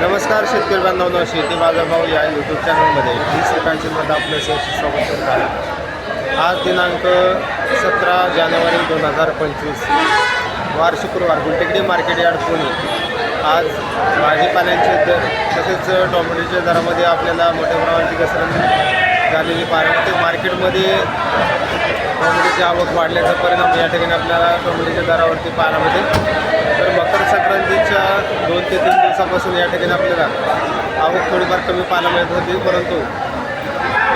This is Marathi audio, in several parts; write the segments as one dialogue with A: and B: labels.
A: नमस्कार शेतकरी बांधवांनो, शेती बाजारभाव या यूट्यूब चॅनलमध्ये 20 सेकंदांमध्ये आपलं स्वागत करत आहे। आज दिनांक 17 जानेवारी 2025 वार शुक्रवार गुलटेकडी मार्केट यार्ड पुणे। आज भाजीपाल्यांचे दर तसेच टोमॅटोच्या दरामध्ये आपल्याला मोठ्या प्रमाणाची घसरण झालेली पाहिजे। मार्केटमध्ये टोमॅटोची आवक वाढल्याचा परिणाम या ठिकाणी आपल्याला टोमॅटोच्या दरावरती पाहायला मिळते। तर मकर संक्रांतीच्या 2 ते 3 दिवसापासून या ठिकाणी आपल्याला आवक थोडीफार कमी पाहायला मिळत होती, परंतु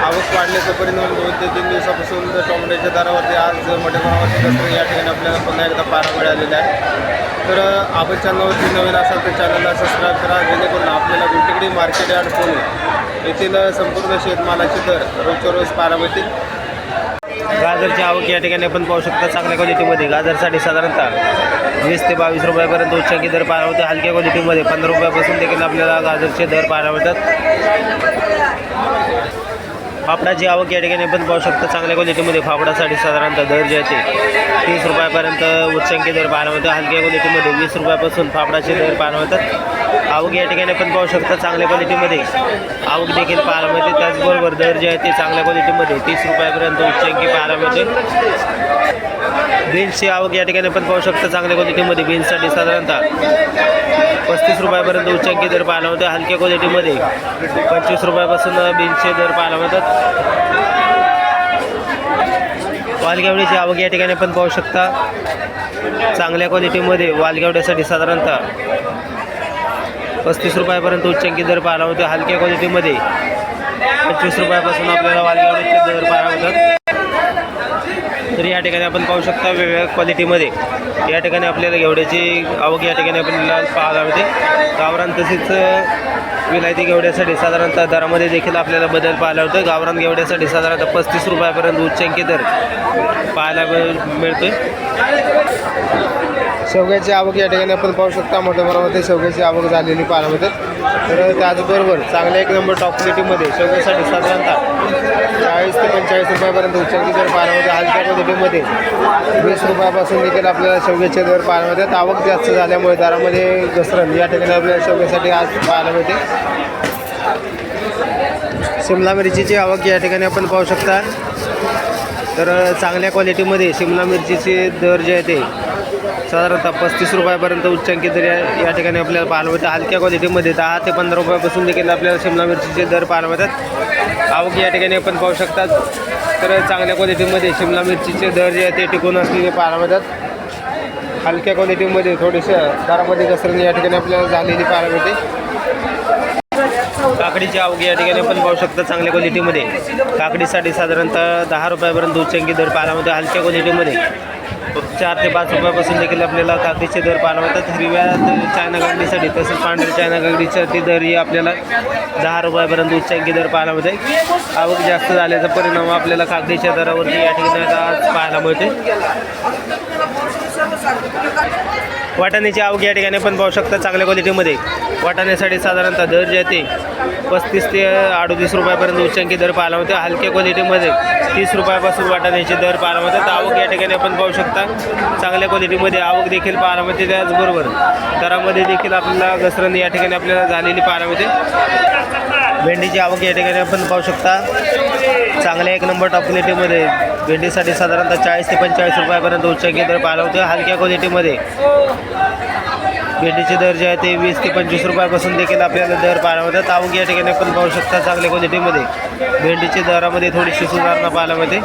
A: आवक वाढल्याचा परिणाम 2 ते 3 दिवसापासून टोमॅटोच्या दरावरती आज मोठ्या प्रमाणात घसरण या ठिकाणी आपल्याला पुन्हा एकदा पाहायला मिळालेला आहे। तर आपण चॅनलवरती नवीन असाल तर चॅनलला सबस्क्राईब करा, जेणेकरून आपल्याला गुलटेकडी मार्केट यार्ड पुणे येथील संपूर्ण शेतमालाचे दर रोजच्या रोज पाहायला मिळतील। गाजरची आवक या ठिकाणी आपण पाहू शकता। चांगल्या क्वालिटीमध्ये गाजरसाठी साधारणतः 20 ते 22 रुपयापर्यंत उच्चांकी दर पाहायला मिळतात। हलक्या क्वालिटीमध्ये 15 रुपयापासून देखील आपल्याला गाजरचे दर पाहायला मिळतात। फाफडाची आवक या ठिकाणी आपण पाहू शकता। चांगल्या क्वालिटीमध्ये फाफडासाठी साधारणतः दर जे आहे ते 30 रुपयापर्यंत उच्चांकी दर पाहायला मिळतात। हलक्या क्वालिटीमध्ये 20 रुपयापासून फाफडाचे दर पाहायला मिळतात। आवक या ठिकाणी आपण पाहू शकता। चांगल्या क्वालिटीमध्ये आवक देखील पाहायला मिळते। त्याचबरोबर दर जे आहे ते चांगल्या क्वालिटीमध्ये 30 रुपयापर्यंत उच्चांकी पाहायला मिळते। बीन्सची आवक या ठिकाणी आपण पाहू शकता। चांगल्या क्वालिटीमध्ये बीन्ससाठी साधारणतः 35 रुपयापर्यंत उच्चांकी दर पाहायला मिळते। हलक्या क्वालिटीमध्ये 25 रुपयापासून बीन्सचे दर पाहायला मिळतात। वालगेवड्याची आवक या ठिकाणी आपण पाहू शकता। चांगल्या क्वालिटीमध्ये वालगेवड्यासाठी साधारणतः 35 रुपयापर्यंत उच्चांकी दर पाहायला मिळते। हलक्या क्वालिटीमध्ये 25 रुपयापासून आपल्याला वालगेवड्याचे दर पाहायला मिळतात। तर या ठिकाणी आपण पाहू शकता वेगवेगळ्या क्वालिटीमध्ये या ठिकाणी आपल्याला घेवड्याची आवक या ठिकाणी आपल्याला पाहायला मिळते। गावरान तसेच विलायती घेवड्यासाठी साधारणतः दरामध्ये देखील आपल्याला बदल पाहायला मिळतो। गावरान घेवड्यासाठी साधारणतः 35 रुपयापर्यंत उच्चांकी दर पाहायला मिळतोय। शेवग्याची आवक या ठिकाणी आपण पाहू शकता। मोठ्या प्रमाणात शेवग्याची आवक झालेली पाहायला मिळते। तर त्याचबरोबर चांगल्या 1 नंबर टॉप क्वालिटीमध्ये शेवग्यासाठी साधारणतः 40 ते 45 रुपयापर्यंत उच्चांकी दर पाहायला मिळते। हलक्या क्वालिटीमध्ये 20 रुपयापासून देखील आपल्याला शेवग्याचे दर पाहायला मिळतात। आवक जास्त झाल्यामुळे दरामध्ये घसरण या ठिकाणी आपल्याला शेवग्यासाठी आज पाहायला मिळते। शिमला मिरचीची आवक या ठिकाणी आपण पाहू शकता। तर चांगल्या क्वालिटीमध्ये शिमला मिरचीचे दर जे आहे ते साधारणतः 35 रुपयापर्यंत उच्चांकी दर या ठिकाणी आपल्याला पाहायला मिळतात। हलक्या क्वालिटीमध्ये 10 ते 15 रुपयापासून देखील आपल्याला शिमला मिरचीचे दर पाहायला मिळतात। आवक या ठिकाणी आपण पाहू शकतात। तर चांगल्या क्वालिटीमध्ये शिमला मिरचीचे दर जे आहे ते टिकून असलेले पाहायला मिळतात। हलक्या क्वालिटीमध्ये थोडेसे दरामध्ये घसरण या ठिकाणी आपल्याला झालेली पाहायला मिळते। काकडीची आवक या ठिकाणी आपण पाहू शकता। चांगल्या क्वालिटीमध्ये काकडीसाठी साधारणतः 10 रुपयापर्यंत उच्चांकी दर पाहायला मिळते। हलक्या क्वालिटीमध्ये 4 ते 5 रुपयापासून देखील आपल्याला काकडीचे दर पाहायला मिळतात। हिरव्या चायना काकडीसाठी तसेच पांढऱ्या चायना काकडीसाठी दरही आपल्याला 10 रुपयापर्यंत उच्चांकी दर पाहायला मिळते। आवक जास्त झाल्याचा परिणाम आपल्याला काकडीच्या दरावरती या ठिकाणी आज पाहायला मिळते। वाटाण्याची आवक या ठिकाणी आपण पाहू शकता। चांगल्या क्वालिटीमध्ये वाटाण्यासाठी साधारणतः दर जे आहे ते 35 ते 38 रुपयापर्यंत उच्चांकी दर पाहायला मिळते। हलक्या क्वालिटीमध्ये 30 रुपयापासून वाटाण्याचे दर पाहायला मिळतात। आवक या ठिकाणी आपण पाहू शकता। चांगल्या क्वालिटीमध्ये आवक देखील पाहायला मिळते। त्याचबरोबर दरामध्ये देखील आपल्याला घसरण या ठिकाणी आपल्याला झालेली पाहायला मिळते। भेंडीची आवक या ठिकाणी आपण पाहू शकता। चांगल्या 1 नंबर टॉप क्वालिटीमध्ये भेंडीसाठी साधारणतः 40 ते 45 रुपयापर्यंत उच्चांकी दर पाहायला मिळते। हलक्या क्वालिटीमध्ये भेंडीचे दर जे आहे ते 20 ते 25 रुपयापासून देखील आपल्याला दर पाहायला मिळतात। आवक या ठिकाणी आपण पाहू शकता। चांगल्या क्वालिटीमध्ये भेंडीच्या दरामध्ये थोडीशी सुधारणा पाहायला मिळते।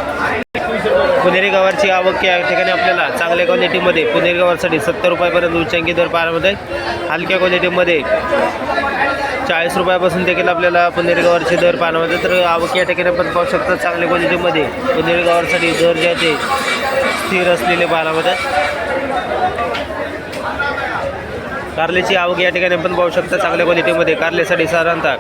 A: पुणेरी गवारची आवक या ठिकाणी आपल्याला चांगल्या क्वालिटीमध्ये पुणेरी गवारसाठी 70 रुपयापर्यंत उच्चांकी दर पाहायला मिळते। हलक्या क्वालिटीमध्ये 40 रुपयापासून देखील आपल्याला पुणेरी गवारचे दर पाहायला मिळते। तर आवक या ठिकाणी आपण पाहू शकता। चांगल्या क्वालिटीमध्ये पुणेरी गवारसाठी दर जे आहे ते स्थिर असलेले पाहायला मिळतात। कारल्याची आवक या ठिकाणी आपण पाहू शकता। चांगल्या क्वालिटीमध्ये कारल्यासाठी साधारणतः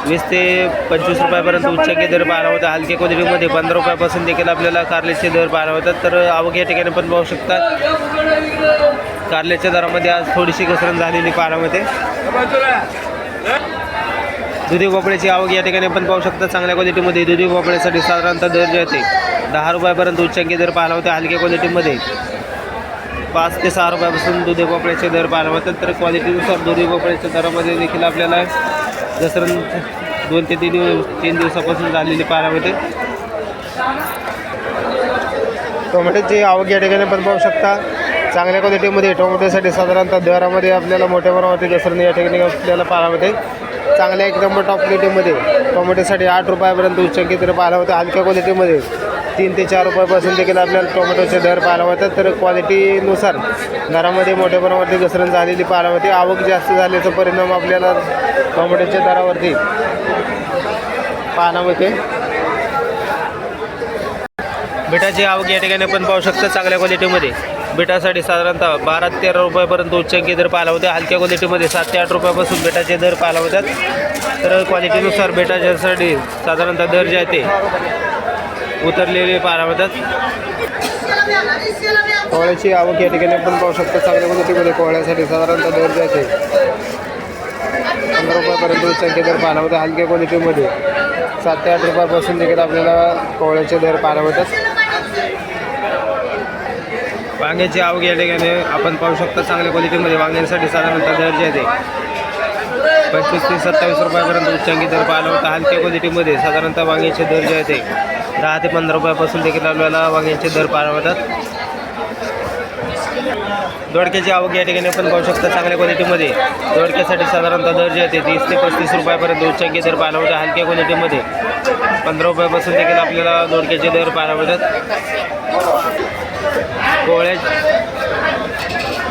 A: 20 ते 25 रुपयापर्यंत उच्चांकी दर पाहायला मिळतात। हलक्या क्वालिटीमध्ये 15 रुपयापासून देखील आपल्याला कारल्याचे दर पाहायला मिळतात। तर आवक या ठिकाणी आपण पाहू शकता। कारल्याच्या दरामध्ये आज थोडीशी घसरण झालेली पाहायला मिळते। दुधी भोपळ्याची आवक या ठिकाणी आपण पाहू शकता। चांगल्या क्वालिटीमध्ये दुधी भोपळ्यासाठी साधारणतः दर जे आहे ते 10 रुपयापर्यंत उच्चांकी दर पाहायला मिळते। हलक्या क्वालिटीमध्ये 5 ते 6 रुपयापासून दुधी भोपळ्याचे दर पाहायला मिळतात. तर क्वालिटीनुसार दुधी भोपळ्याच्या दरामध्ये देखील आपल्याला घसरण 2 ते 3 दिवसापासून झालेली पाहायला मिळते. टोमॅटोची आवक या ठिकाणी पण पाहू शकता. चांगल्या क्वालिटीमध्ये टोमॅटोसाठी साधारणतः दरामध्ये आपल्याला मोठ्या प्रमाणावरती घसरण या ठिकाणी आपल्याला पाहायला मिळते. चांगल्या एकदम टॉप क्वालिटीमध्ये टोमॅटोसाठी 8 रुपयापर्यंत उच्चांकी दर पाहायला होते. हलक्या क्वालिटीमध्ये 3 ते 4 रुपयापासून देखील आपल्याला टोमॅटोचे दर पाहायला मिळतात. तर क्वालिटीनुसार दरामध्ये मोठ्या प्रमाणावरती घसरण झालेली पाहायला मिळते. आवक जास्त झाल्याचा परिणाम आपल्याला टोमॅटोच्या दरावरती पाहायला मिळते. बिटाची आवक या ठिकाणी आपण पाहू शकता. चांगल्या क्वालिटीमध्ये बिटासाठी साधारणतः 12 ते 13 रुपयापर्यंत उच्चांकी दर पाहायला होते. हलक्या क्वालिटीमध्ये 7 ते 8 रुपयापासून बिटाचे दर पाहायला होतात. तर क्वालिटीनुसार बिटाच्यासाठी साधारणतः दर जे आहे ते उतरलेले पाहायला होतात. कोहळ्याची आवक या ठिकाणी आपण पाहू शकतो. चांगल्या क्वालिटीमध्ये कोहळ्यासाठी साधारणतः दर जे आहे ते 15 रुपयापर्यंत उच्चांकी दर पाहायला होते. हलक्या क्वालिटीमध्ये 7 ते 8 रुपयापासून देखील आपल्याला कोहळ्याचे दर पाहायला होतात. वांग्याची आवक या ठिकाणी आपण पाहू शकतो. चांगल्या क्वालिटीमध्ये वांग्यांसाठी साधारणतः दर जे आहे ते 25 ते 27 रुपयापर्यंत उच्चांकी दर पाहायला होता. हलक्या क्वालिटीमध्ये साधारणतः वांग्याचे दर जे आहे ते 10 ते 15 रुपयापासून देखील आपल्याला वांग्याचे दर पाहायला होतात. दोडक्याची आवक या ठिकाणी आपण पाहू शकता. चांगल्या क्वालिटीमध्ये दोडक्यासाठी साधारणतः दर जे आहे ते 30 ते 35 रुपयापर्यंत उच्चांकी दर पाहायला होता. हलक्या क्वालिटीमध्ये 15 रुपयापासून देखील आपल्याला दोडक्याचे दर पाहायला होतात. कोहळ्या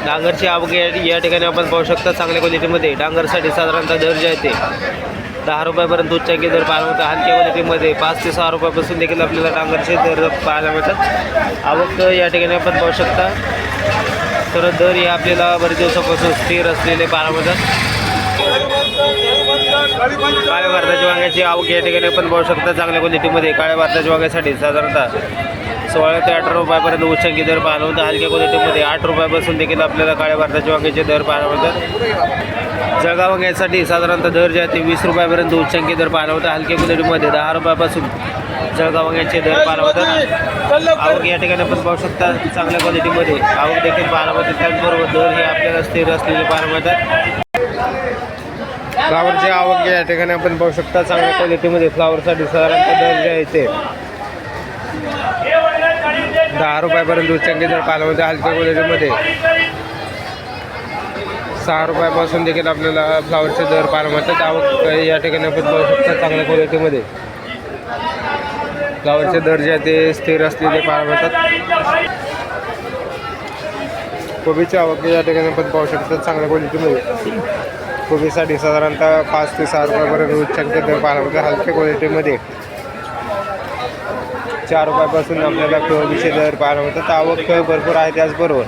A: डांगरची आवक या ठिकाणी आपण पाहू शकता. चांगल्या क्वालिटीमध्ये डांगरसाठी साधारणतः दर जे आहे ते 10 रुपयापर्यंत उच्चांकी दर पाहायला होता. हलक्या क्वालिटीमध्ये 5 ते 6 रुपयापासून देखील आपल्याला डांगरचे दर पाहायला मिळतात. आवक या ठिकाणी आपण पाहू शकता. तर दर हे आपल्याला बरेच दिवसापासून स्थिर असलेले पाहायला मिळतात. काळ्या भारताच्या वांग्याची आवक या ठिकाणी आपण पाहू शकता. चांगल्या क्वालिटीमध्ये काळ्या भारताच्या वांग्यासाठी साधारणतः 16 ते 18 रुपयापर्यंत उच्चांकी दर पाहायला होता. हलक्या क्वालिटीमध्ये 8 रुपयापासून देखील आपल्याला काळ्या भारताच्या वांग्याचे दर पाहायला मिळतात. जळगाव वांग्यासाठी साधारणतः दर जे आहे ते 20 रुपयापर्यंत उच्चांकी दर पाहायला होता. हलक्या क्वालिटीमध्ये 10 रुपयापासून जळगाव वांग्याचे दर पाहायला होतात. आवक या ठिकाणी आपण पाहू शकता. चांगल्या क्वालिटीमध्ये आवक देखील पाहायला मिळते. त्याचबरोबर दर हे आपल्याला स्थिर असलेले पाहायला मिळतात. फ्लावरची आवक या ठिकाणी आपण पाहू शकता. चांगल्या क्वालिटीमध्ये फ्लावरसाठी साधारणतः दर जे आहे ते 10 रुपयापर्यंत उच्चांकी दर पाहायला मिळते. हलक्या क्वालिटीमध्ये 6 रुपयापासून देखील आपल्याला फ्लावरचे दर पाहायला मिळतात. आवक या ठिकाणी आपण पाहू शकता. चांगल्या क्वालिटीमध्ये फ्लावरचे दर जे आहे ते स्थिर असलेले पाहायला मिळतात. कोबीची आवक या ठिकाणी आपण पाहू शकतो. चांगल्या क्वालिटीमध्ये कोबीसाठी साधारणतः 5 ते 6 रुपयापर्यंत उच्चांकी दर पाहायला मिळतात. हलक्या क्वालिटीमध्ये 4 रुपयापासून आपल्याला कोबीचे दर पाहायला मिळतात. आवक भरपूर आहे. त्याचबरोबर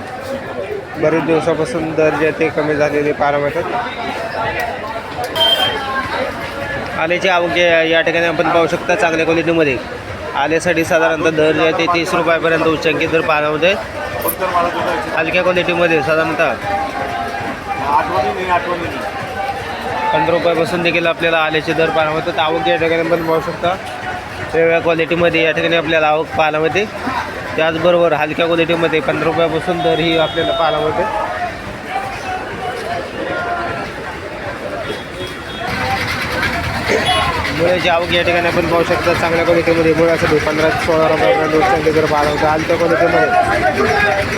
A: बरेच दिवसापासून दर जे ते कमी झालेले पाहायला मिळतात. आल्याची आवक या ठिकाणी आपण पाहू शकता. चांगल्या क्वालिटीमध्ये आल्यासाठी साधारणतः दर जे आहे ते 30 रुपयापर्यंत उच्चांकी दर पाहायला मिळते. हलक्या क्वालिटीमध्ये साधारणतः 15 रुपयापासून देखील आपल्याला आल्याचे दर पाहायला मिळतात. आवक या ठिकाणी आपण पाहू शकता. वेगवेगळ्या क्वालिटीमध्ये या ठिकाणी आपल्याला आवक पाहायला मिळते. त्याचबरोबर हलक्या क्वालिटीमध्ये 15 रुपयापासून दर ही आपल्याला पाहायला मिळते. मुळ्याची आवक या ठिकाणी आपण पाहू शकता. चांगल्या क्वालिटीमध्ये मुळ्यासाठी 15 ते 16 रुपयापर्यंत उच्चांकी दर पाहायला मिळते. हलक्या क्वालिटीमध्ये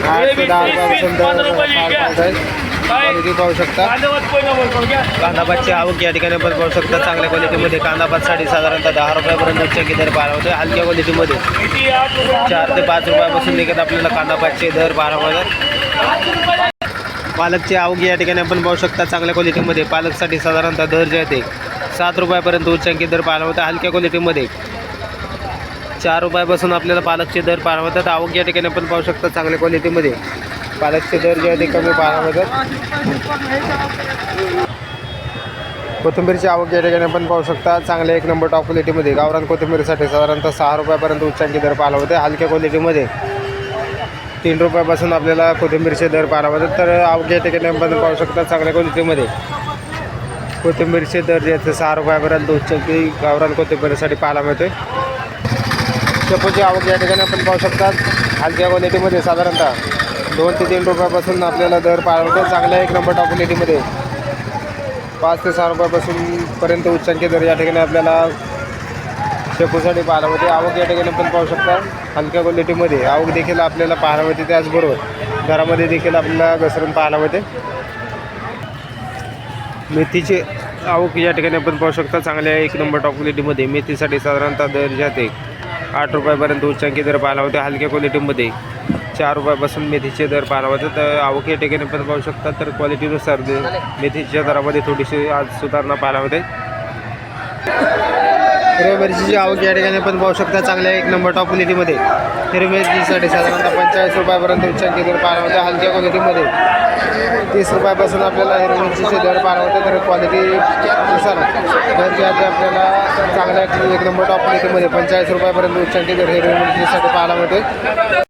A: 8 ते 10 रुपयापासून दर क्वालिटी पाहू शकता. कांदापातची आवक या ठिकाणी आपण पाहू शकता. चांगल्या क्वालिटीमध्ये कांदापातसाठी साधारणतः 10 रुपयापर्यंत उच्चांकी दर पाहायला होते. हलक्या क्वालिटीमध्ये 4 ते 5 रुपयापासून देखील आपल्याला कांदापातचे दर पाहायला मिळतात. पालकची आवक या ठिकाणी आपण पाहू शकता. चांगल्या क्वालिटीमध्ये पालकसाठी साधारणतः दर जे आहे ते 7 रुपयापर्यंत उच्चांकी दर पाहायला होता. हलक्या क्वालिटीमध्ये 4 रुपयापासून आपल्याला पालकचे दर पाहायला मिळतात. आवक या ठिकाणी आपण पाहू शकता. चांगल्या क्वालिटीमध्ये पालकचे दर जे आहे ते कमी पाहायला मिळतात. कोथिंबीरची आवक या ठिकाणी आपण पाहू शकता. चांगल्या 1 नंबर टॉप क्वालिटीमध्ये गावरान कोथिंबीरसाठी साधारणतः 6 रुपयापर्यंत उच्चांकी दर पाहायला होते. हलक्या क्वालिटीमध्ये 3 रुपयापासून आपल्याला कोथिंबीरचे दर पाहायला मिळतात. तर आवक या ठिकाणी आपण पाहू शकता. चांगल्या क्वालिटीमध्ये कोथिंबीरचे दर जे आहेत ते 6 रुपयापर्यंत उच्चांकी गावरान कोथिंबीरसाठी पाहायला मिळते. शेपूची आवक या ठिकाणी आपण पाहू शकता. हलक्या क्वालिटीमध्ये साधारणतः 2 ते 3 रुपयापासून आपल्याला दर पाहायला चांगल्या एक नंबर टॉप क्वालिटीमध्ये 5 ते 6 रुपयापासून पर्यंत उच्चांकी दर या ठिकाणी आपल्याला शेपूसाठी पाहायला होते. आवक या ठिकाणी पण पाहू शकता हलक्या क्वालिटीमध्ये आवक देखील आपल्याला पाहायला होते. त्याचबरोबर घरामध्ये देखील आपल्याला घसरून पाहायला होते. मेथीचे आवक या ठिकाणी आपण पाहू शकता चांगल्या एक नंबर टॉप क्वालिटीमध्ये मेथीसाठी साधारणतः दर जाते 8 रुपयापर्यंत उच्चांकी दर पाहायला होते. हलक्या क्वालिटीमध्ये 4 रुपयापासून मेथीचे दर पाहायला होते. तर आवक या ठिकाणी पण पाहू शकता. तर क्वालिटीनुसार मेथीच्या दरामध्ये थोडीशी आज सुधारणा पाहायला होते. हिरव्या मिरचीची आवक या ठिकाणी पण पाहू शकता चांगल्या एक नंबर टॉप क्वालिटीमध्ये हिरव्या मिरचीसाठी साधारणतः 45 रुपयापर्यंत उच्चांकी दर पाहायला होते. हलक्या क्वालिटीमध्ये 30 रुपयापासून आपल्याला हिरव्या मिरचीचे दर पाहायला होते. तर क्वालिटीनुसार दर जे आहे आपल्याला चांगल्या एक नंबर टॉप क्वालिटीमध्ये 45 रुपयापर्यंत उच्चांकी दर हिरव्या मिरचीसाठी पाहायला होते.